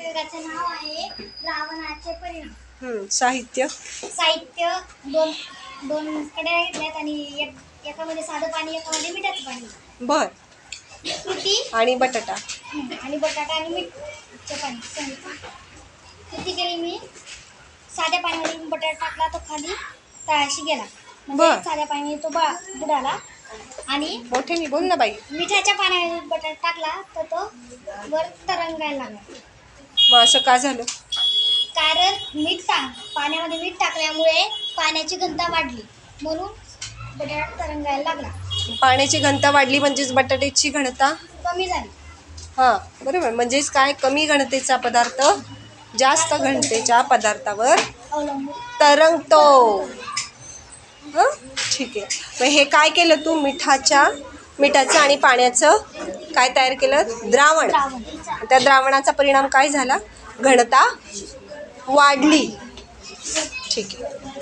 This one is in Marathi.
प्रयोगाचे नाव आहे द्रावणाचे परिणाम. साहित्य दोन कढया घेतल्यात आणि एकामध्ये साधं पाणी, एकामध्ये मिठाचं पाणी. बर. कृती आणि बटाटा आणि बटाटा आणि मीठचं पाणी. कृती केली मी. साध्या पाण्यामध्ये बटाटा टाकला, तो खाली तळाशी गेला. म्हणजे साध्या पाण्याने तो बुडाला. आणि मोठ्याने बोल ना बाई. मिठाच्या पाण्यामध्ये बटाटा टाकला तर तो वर तरंगायला लागला. मग असं का झालं? कारण पाण्यामध्ये मीठ टाकल्यामुळे पाण्याची घनता वाढली, म्हणून बटाटा तरंगायला लागला. पाण्याची घनता वाढली म्हणजेच बटाट्याची घनता कमी झाली. हां बरोबर. म्हणजेच काय, कमी घनतेचा पदार्थ जास्त घनतेच्या पदार्थावर अवलंबून तरंगतो. हां ठीक आहे. मग हे काय केलं तू? मिठाचं आणि पाण्याचं काय तयार केलं? द्रावण. त्या द्रावणाचा परिणाम काय झाला? घनता वाढली. ठीक आहे.